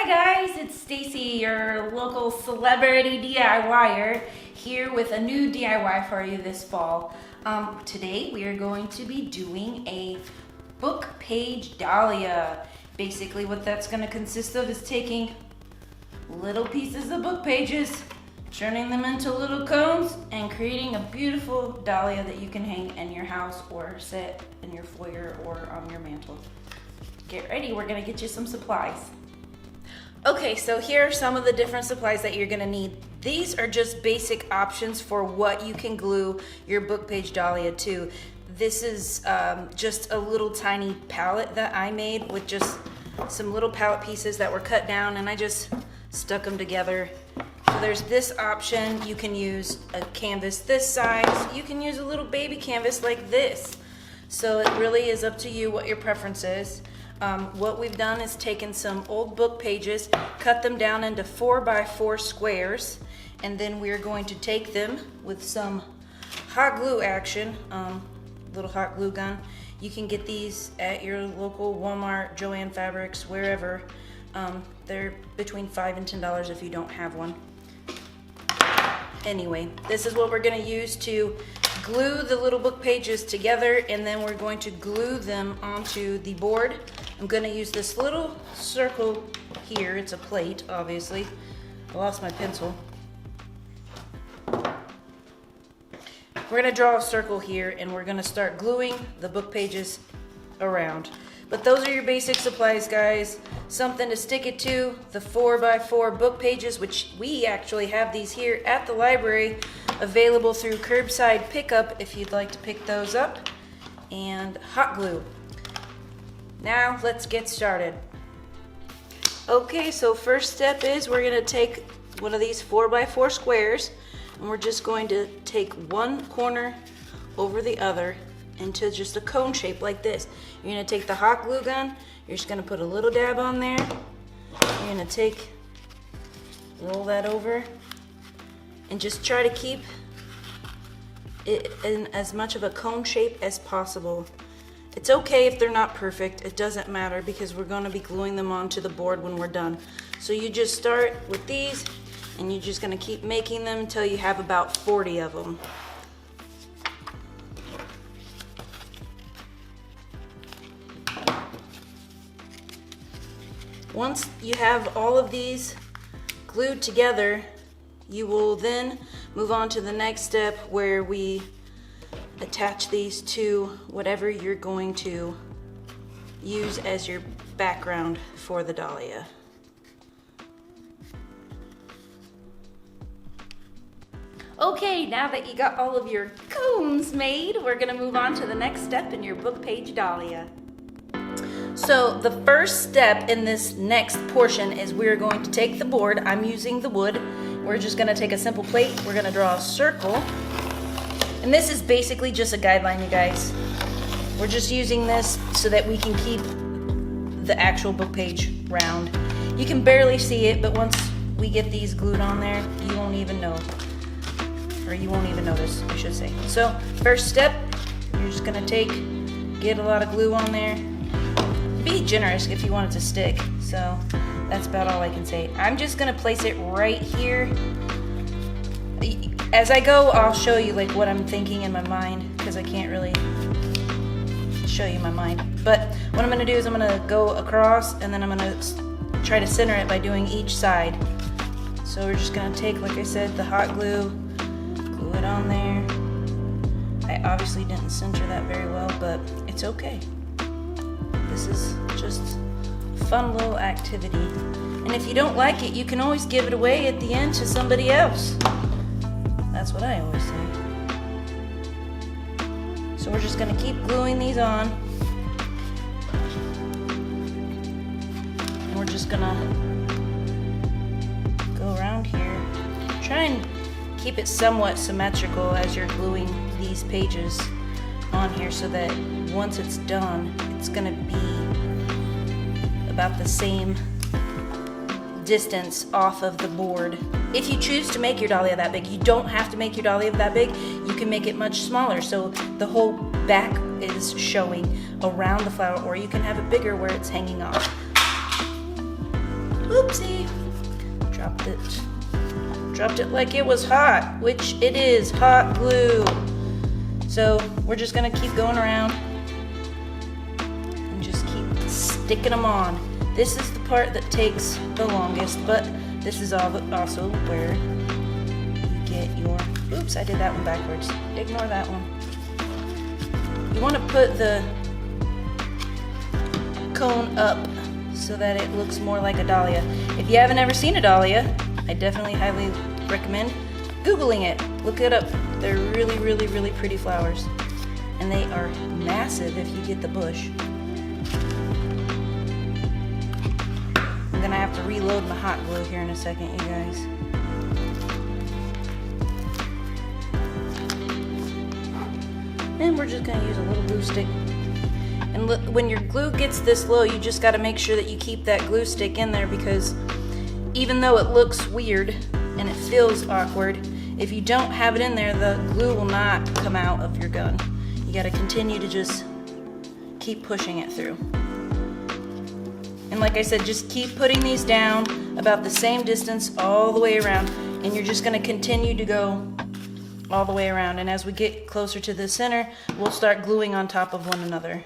Hi guys, it's Stacy, your local celebrity DIYer, here with a new DIY for you this fall. Today we are going to be doing a Bookpage Dahlia. Basically what that's going to consist of is taking little pieces of book pages, turning them into little cones, and creating a beautiful dahlia that you can hang in your house or set in your foyer or on your mantle. Get ready, we're going to get you some supplies. Okay, so here are some of the different supplies that you're gonna need. These are just basic options for what you can glue your Bookpage Dahlia to. This is just a little tiny palette that I made with just some little palette pieces that were cut down, and I just stuck them together. So there's this option. You can use a canvas this size. You can use a little baby canvas like this. So it really is up to you what your preference is. What we've done is taken some old book pages, cut them down into 4x4 squares, and then we're going to take them with some hot glue action, little hot glue gun. You can get these at your local Walmart, Joann Fabrics, wherever. They're between $5 and $10 if you don't have one. Anyway, this is what we're going to use to glue the little book pages together, and then we're going to glue them onto the board. I'm going to use this little circle here. It's a plate, obviously. I lost my pencil. We're going to draw a circle here, and we're going to start gluing the book pages around. But those are your basic supplies, guys. Something to stick it to, the 4x4 book pages, which we actually have these here at the library, available through curbside pickup if you'd like to pick those up, and hot glue. Now let's get started. Okay, so first step is we're going to take one of these 4x4 squares, and we're just going to take one corner over the other into just a cone shape like this. You're going to take the hot glue gun, you're just going to put a little dab on there, you're going to roll that over, and just try to keep it in as much of a cone shape as possible. It's okay if they're not perfect, it doesn't matter, because we're going to be gluing them onto the board when we're done. So you just start with these, and you're just going to keep making them until you have about 40 of them. Once you have all of these glued together, you will then move on to the next step where we attach these to whatever you're going to use as your background for the dahlia. Okay, now that you got all of your cones made, we're gonna move on to the next step in your Bookpage Dahlia. So the first step in this next portion is we're going to take the board. I'm using the wood. We're just gonna take a simple plate. We're gonna draw a circle. And this is basically just a guideline, you guys. We're just using this so that we can keep the actual book page round. You can barely see it, but once we get these glued on there, you won't even know. Or you won't even notice, I should say. So, first step, you're just gonna get a lot of glue on there. Be generous if you want it to stick. So, that's about all I can say. I'm just gonna place it right here. As I go, I'll show you like what I'm thinking in my mind, because I can't really show you my mind. But what I'm gonna do is I'm gonna go across, and then I'm gonna try to center it by doing each side. So we're just gonna take, like I said, the hot glue, glue it on there. I obviously didn't center that very well, but it's okay. This is just a fun little activity. And if you don't like it, you can always give it away at the end to somebody else. That's what I always say. So we're just going to keep gluing these on. And we're just going to go around here. Try and keep it somewhat symmetrical as you're gluing these pages on here, so that once it's done, it's going to be about the same distance off of the board. If you choose to make your dahlia that big, you don't have to make your dahlia that big. You can make it much smaller, so the whole back is showing around the flower, or you can have it bigger where it's hanging off. Oopsie. Dropped it like it was hot, which it is hot glue. So we're just gonna keep going around and just keep sticking them on. This is the part that takes the longest, but this is also where you get your, oops, I did that one backwards. Ignore that one. You wanna put the cone up so that it looks more like a dahlia. If you haven't ever seen a dahlia, I definitely highly recommend Googling it. Look it up. They're really, really, really pretty flowers. And they are massive if you get the bush. I'm gonna have to reload my hot glue here in a second, you guys. And we're just gonna use a little glue stick. And when your glue gets this low, you just gotta make sure that you keep that glue stick in there, because even though it looks weird and it feels awkward, if you don't have it in there, the glue will not come out of your gun. You gotta continue to just keep pushing it through. And like I said, just keep putting these down about the same distance all the way around, and you're just gonna continue to go all the way around. And as we get closer to the center, we'll start gluing on top of one another.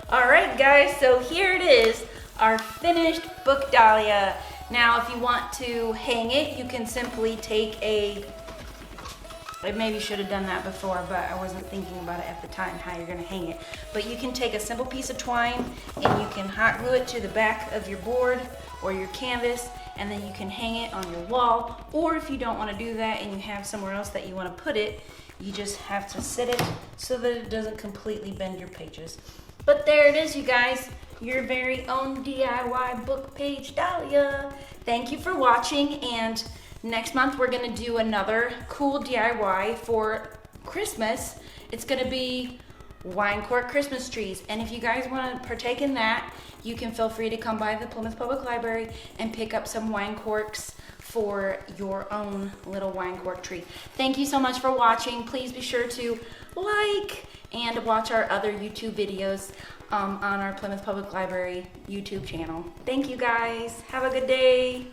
All right, guys, so here it is, our finished book dahlia. Now, if you want to hang it, you can simply take I maybe should have done that before, but I wasn't thinking about it at the time, how you're gonna hang it. But you can take a simple piece of twine and you can hot glue it to the back of your board or your canvas, and then you can hang it on your wall. Or if you don't wanna do that and you have somewhere else that you wanna put it, you just have to sit it so that it doesn't completely bend your pages. But there it is, you guys, your very own DIY book page dahlia. Thank you for watching, and next month we're gonna do another cool DIY for Christmas. It's gonna be wine cork Christmas trees. And if you guys wanna partake in that, you can feel free to come by the Plymouth Public Library and pick up some wine corks for your own little wine cork tree. Thank you so much for watching. Please be sure to like and watch our other YouTube videos on our Plymouth Public Library YouTube channel. Thank you guys. Have a good day.